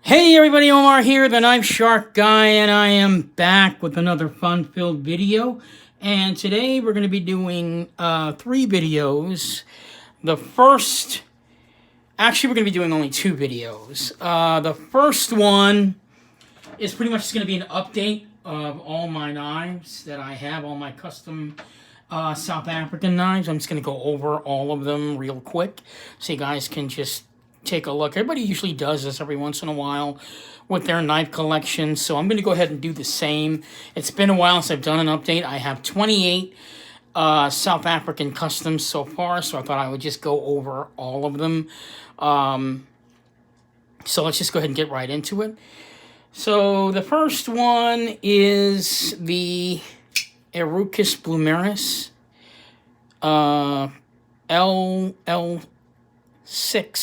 Hey everybody, Omar here, the Knife Shark Guy, and I am back with another fun-filled video. And today we're going to be doing 3 videos. The first, actually we're going to be doing only 2 videos. The first one is pretty much just going to be an update of all my knives that I have, all my custom South African knives. I'm just going to go over all of them real quick so you guys can just take a look. Everybody usually does this every once in a while with their knife collection, so I'm going to go ahead and do the same. It's been a while since I've done an update. I have 28 South African customs so far, so I thought I would just go over all of them. So let's just go ahead and get right into it. So the first one is the Erukis Blumeris LL6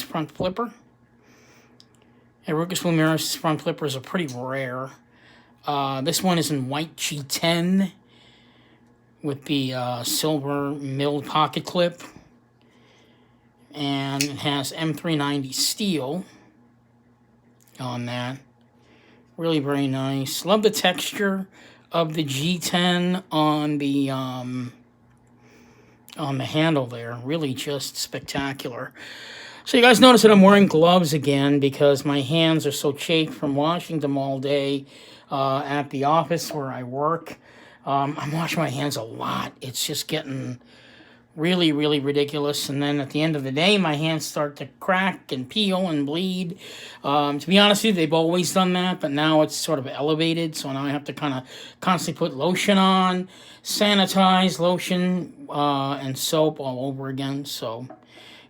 front flipper. Erukis Blumeris front flippers are pretty rare. This one is in white G10 with the silver milled pocket clip, and it has M390 steel on that. Really very nice. Love the texture of the G10 on the handle there. Really just spectacular. So you guys notice that I'm wearing gloves again because my hands are so chafed from washing them all day at the office where I work. I'm washing my hands a lot. It's just getting really, really ridiculous. And then at the end of the day, my hands start to crack and peel and bleed. To be honest with you, they've always done that, but now it's sort of elevated. So now I have to kind of constantly put lotion on, sanitize, lotion, and soap all over again. So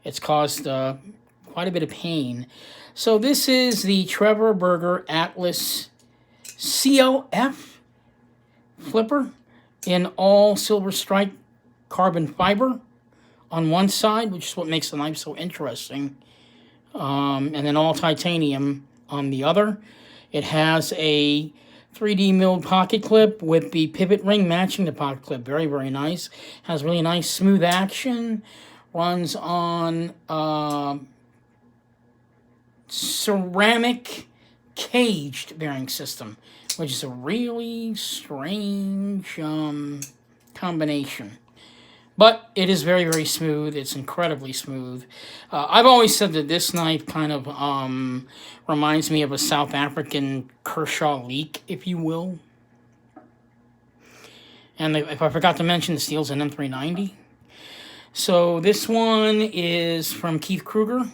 it's caused quite a bit of pain. So this is the Trevor Burger Atlas CLF flipper in all silver stripe carbon fiber on one side, which is what makes the knife so interesting, and then all titanium on the other. It has a 3D milled pocket clip with the pivot ring matching the pocket clip. Very, very nice. Has really nice smooth action. Runs on ceramic caged bearing system, which is a really strange combination. But it is very, very smooth. It's incredibly smooth. I've always said that this knife kind of reminds me of a South African Kershaw leak, if you will. And if I forgot to mention, the steel's an M390. So this one is from Keith Kruger.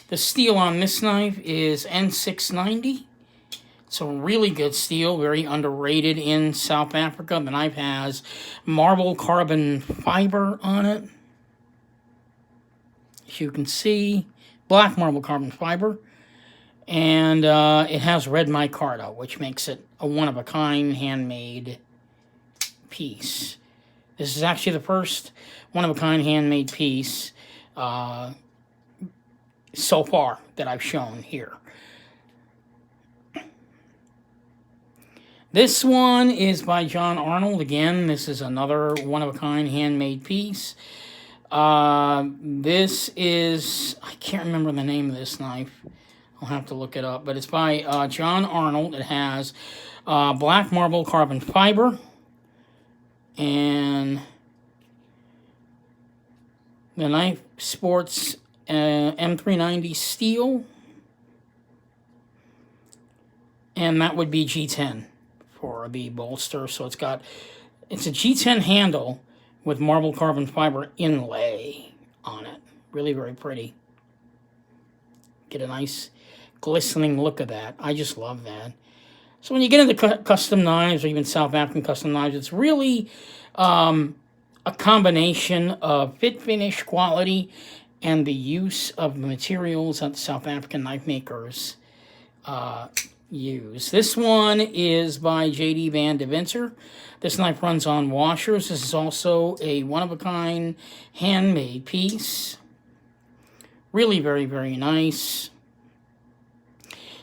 The steel on this knife is N690. It's a really good steel, very underrated in South Africa. The knife has marble carbon fiber on it. As you can see, black marble carbon fiber. And it has red micarta, which makes it a one-of-a-kind handmade piece. This is actually the first one-of-a-kind handmade piece so far that I've shown here. This one is by John Arnold. Again, this is another one-of-a-kind handmade piece. This is, I can't remember the name of this knife. I'll have to look it up. But it's by John Arnold. It has black marble carbon fiber. And the knife sports M390 steel. And that would be G10 for the bolster. So it's a G10 handle with marble carbon fiber inlay on it. Really very pretty. Get a nice glistening look of that. I just love that. So when you get into custom knives or even South African custom knives, it's really a combination of fit, finish, quality, and the use of the materials that the South African knife makers use. This one is by J.D. Van Deventer. This knife runs on washers. This is also a one-of-a-kind handmade piece. Really very, very nice.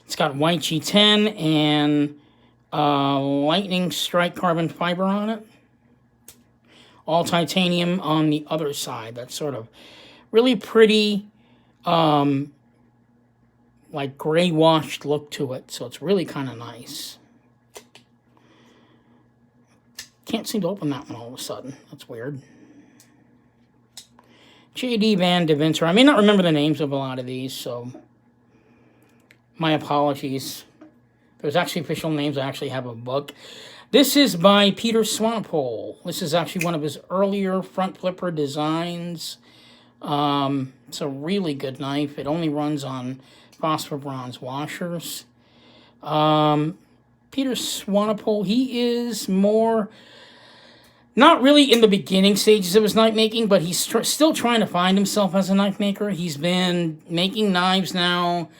It's got white G10 and lightning strike carbon fiber on it. All titanium on the other side. That's sort of really pretty like gray washed look to it, so it's really kind of nice. Can't seem to open that one all of a sudden. That's weird. J.D. Van Deventer. I may not remember the names of a lot of these, so my apologies. There's actually official names. I actually have a book. This is by Peter Swanepoel. This is actually one of his earlier front flipper designs. It's a really good knife. It only runs on phosphor bronze washers. Peter Swanepoel, he is more, not really in the beginning stages of his knife making, but he's still trying to find himself as a knife maker. He's been making knives now,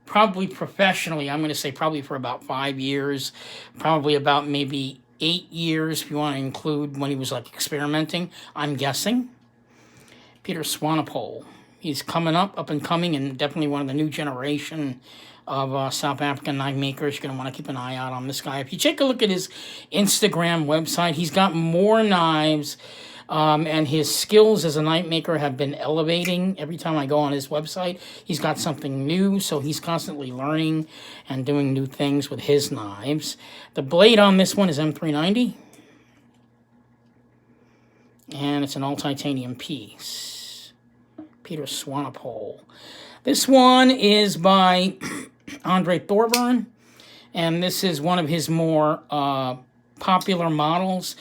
probably professionally, I'm going to say probably for about 5 years, probably about maybe 8 years if you want to include when he was like experimenting, I'm guessing. Peter Swanepoel. He's coming up and coming, and definitely one of the new generation of South African knife makers. You're going to want to keep an eye out on this guy. If you take a look at his Instagram website, he's got more knives, and his skills as a knife maker have been elevating. Every time I go on his website, he's got something new, so he's constantly learning and doing new things with his knives. The blade on this one is M390, and it's an all-titanium piece. Peter Swanepoel. This one is by Andre Thorburn, and this is one of his more popular models.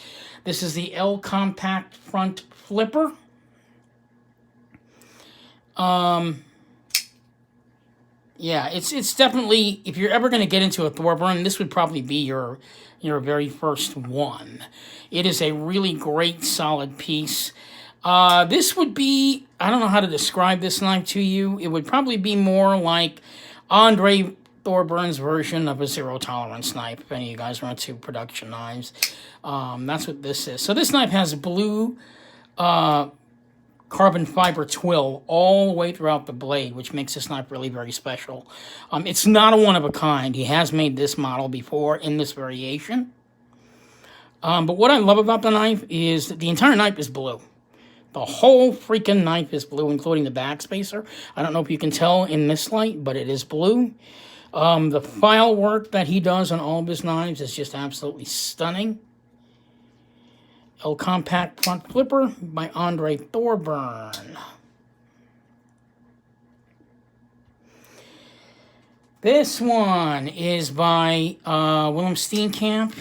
This is the L Compact Front Flipper. Yeah, it's definitely, if you're ever going to get into a Thorburn, this would probably be your very first one. It is a really great, solid piece. This would be, I don't know how to describe this knife to you. It would probably be more like Andre Thorburn's version of a zero-tolerance knife, if any of you guys are into production knives. That's what this is. So this knife has blue carbon fiber twill all the way throughout the blade, which makes this knife really very special. It's not a one-of-a-kind. He has made this model before in this variation. But what I love about the knife is that the entire knife is blue. The whole freaking knife is blue, including the backspacer. I don't know if you can tell in this light, but it is blue. The file work that he does on all of his knives is just absolutely stunning. L Compact Front Flipper by Andre Thorburn. This one is by Willem Steenkamp.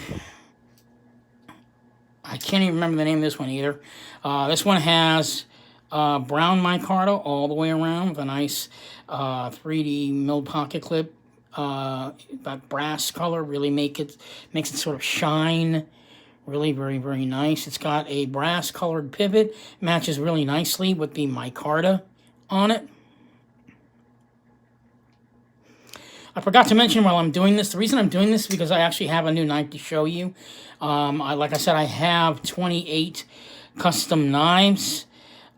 I can't even remember the name of this one either. This one has brown micarta all the way around with a nice 3D milled pocket clip. That brass color really makes it sort of shine. Really very, very nice. It's got a brass colored pivot. Matches really nicely with the micarta on it. I forgot to mention while I'm doing this, the reason I'm doing this is because I actually have a new knife to show you. Like I said, I have 28 custom knives.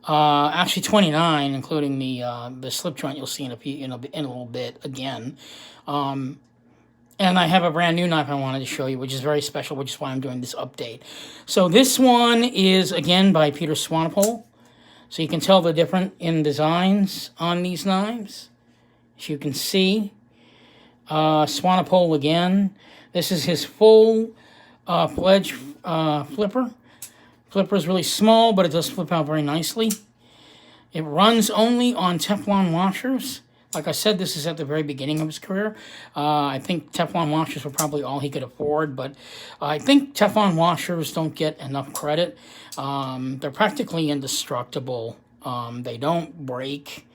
Actually 29, including the slip joint you'll see in a little bit again. And I have a brand new knife I wanted to show you, which is very special, which is why I'm doing this update. So this one is, again, by Peter Swanepoel. So you can tell the difference in designs on these knives. As you can see, Swanepoel again. This is his full fledged flipper. Flipper is really small, but it does flip out very nicely. It runs only on Teflon washers. Like I said, this is at the very beginning of his career. I think Teflon washers were probably all he could afford, but I think Teflon washers don't get enough credit. They're practically indestructible. They don't break.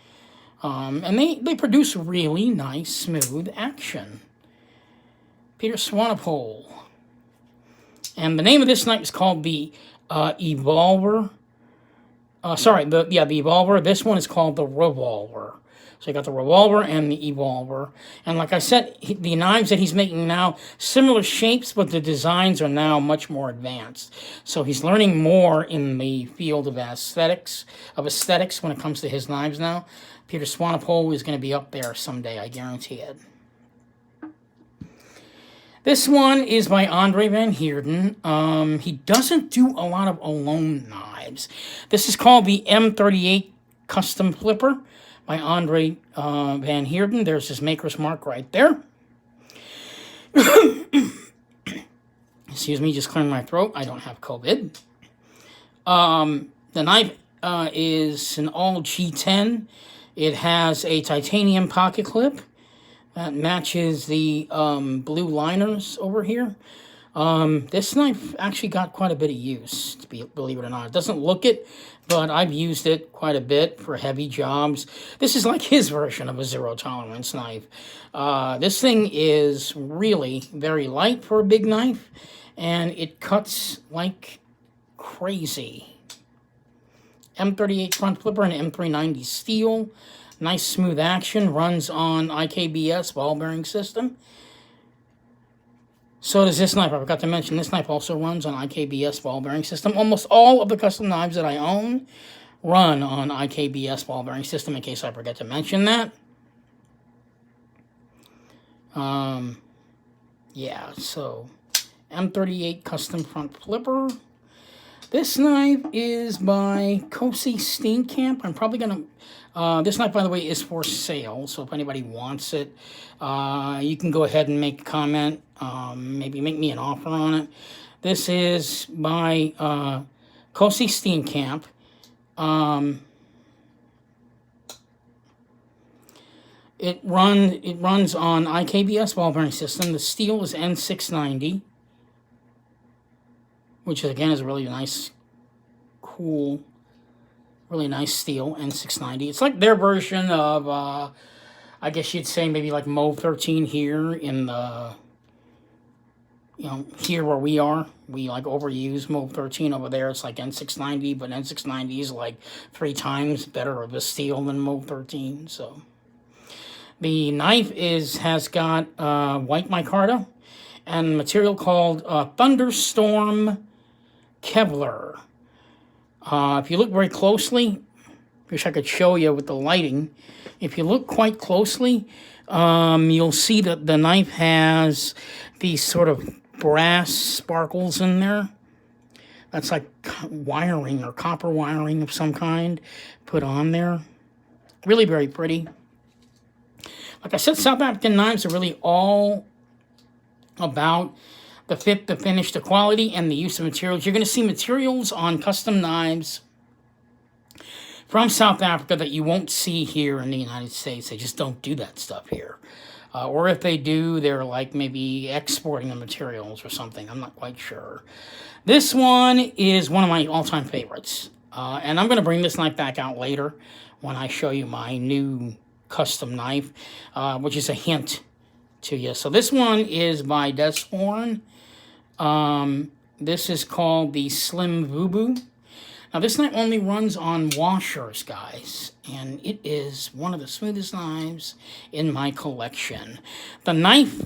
And they produce really nice, smooth action. Peter Swanepoel. And the name of this knife is called the Evolver. The Evolver. This one is called the Revolver. So you got the Revolver and the Evolver. And like I said, the knives that he's making now, similar shapes, but the designs are now much more advanced. So he's learning more in the field of aesthetics when it comes to his knives now. Peter Swanepoel is going to be up there someday, I guarantee it. This one is by Andre Van Heerden. He doesn't do a lot of alone knives. This is called the M38 Custom Flipper by Andre Van Heerden. There's his maker's mark right there. Excuse me, just clearing my throat. I don't have COVID. The knife is an all G10. It has a titanium pocket clip that matches the blue liners over here. This knife actually got quite a bit of use, believe it or not. It doesn't look it, but I've used it quite a bit for heavy jobs. This is like his version of a zero tolerance knife. This thing is really very light for a big knife, and it cuts like crazy. M38 front flipper and M390 steel. Nice smooth action. Runs on IKBS ball bearing system. So does this knife. I forgot to mention this knife also runs on IKBS ball bearing system. Almost all of the custom knives that I own run on IKBS ball bearing system, in case I forget to mention that. Yeah, so M38 custom front flipper. This knife is by Cosi Steenkamp. I'm probably going to... this knife, by the way, is for sale, so if anybody wants it, you can go ahead and make a comment, maybe make me an offer on it. This is by Cosi Steenkamp. It runs on IKBS ball bearing system. The steel is N690. Which, again, is a really nice, cool, really nice steel, N690. It's like their version of, I guess you'd say maybe like Mauve 13 here in the, here where we are. We, like, overuse Mauve 13 over there. It's like N690, but N690 is like 3 times better of a steel than Mauve 13, so. The knife has got white micarta and material called Thunderstorm Kevlar. If you look very closely, wish I could show you with the lighting. If you look quite closely, you'll see that the knife has these sort of brass sparkles in there. That's like wiring or copper wiring of some kind put on there. Really very pretty. Like I said, South African knives are really all about the fit, the finish, the quality, and the use of materials. You're going to see materials on custom knives from South Africa that you won't see here in the United States. They just don't do that stuff here. Or if they do, they're like maybe exporting the materials or something. I'm not quite sure. This one is one of my all-time favorites. And I'm going to bring this knife back out later when I show you my new custom knife, which is a hint to you. So this one is by Des Horn. This is called the Slim Vubu. Now this knife only runs on washers, guys, and it is one of the smoothest knives in my collection. The knife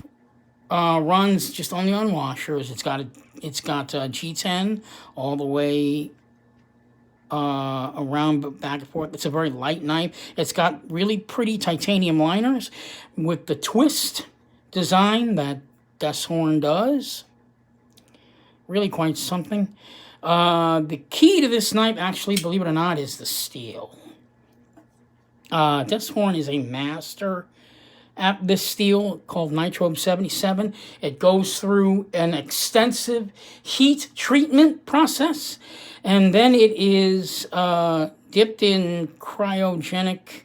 runs just only on washers. It's got G10 all the way around back and forth. It's a very light knife. It's got really pretty titanium liners with the twist design that Des Horn does. Really quite something. The key to this knife, actually, believe it or not, is the steel. Des Horn is a master at this steel called Nitrobe 77. It goes through an extensive heat treatment process, and then it is dipped in cryogenic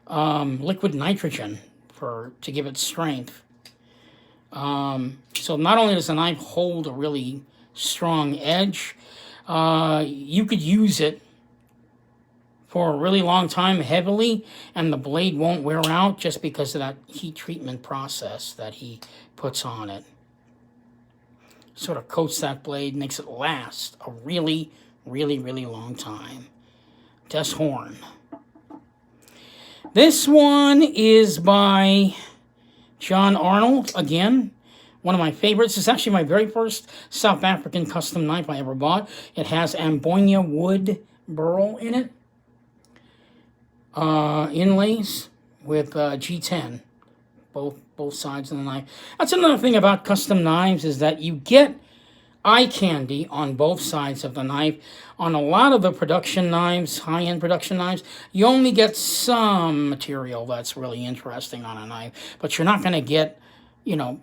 liquid nitrogen to give it strength. So not only does the knife hold a really strong edge, you could use it for a really long time heavily, and the blade won't wear out just because of that heat treatment process that he puts on it. Sort of coats that blade, makes it last a really, really, really long time. Des Horn. This one is by John Arnold, again. One of my favorites. It's actually my very first South African custom knife I ever bought. It has Ambonia wood burl in it. Inlays with G10. Both sides of the knife. That's another thing about custom knives, is that you get eye candy on both sides of the knife. On a lot of the production knives, high-end production knives, you only get some material that's really interesting on a knife, but you're not going to get,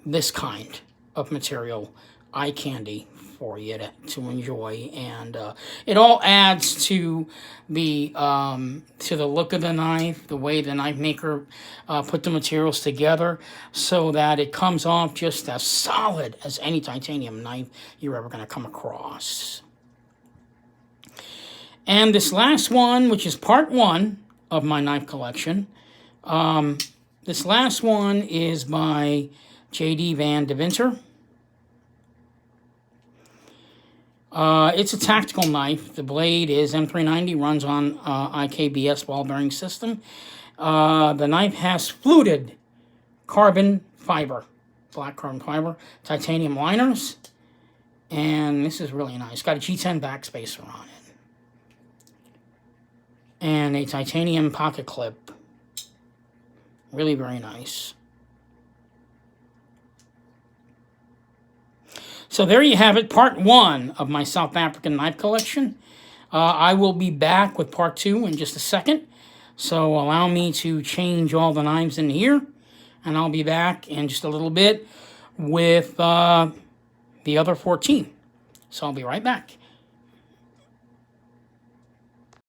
this kind of material, eye candy, for you to enjoy, and it all adds to the look of the knife, the way the knife maker put the materials together, so that it comes off just as solid as any titanium knife you're ever going to come across. And this last one, which is part one of my knife collection, this last one is by J.D. Van Deventer. It's a tactical knife. The blade is M390, runs on IKBS ball bearing system. The knife has fluted carbon fiber, black carbon fiber, titanium liners, and this is really nice. Got a G10 backspacer on it, and a titanium pocket clip. Really very nice. So there you have it, part one of my South African knife collection. I will be back with part two in just a second. So allow me to change all the knives in here, and I'll be back in just a little bit with the other 14. So I'll be right back.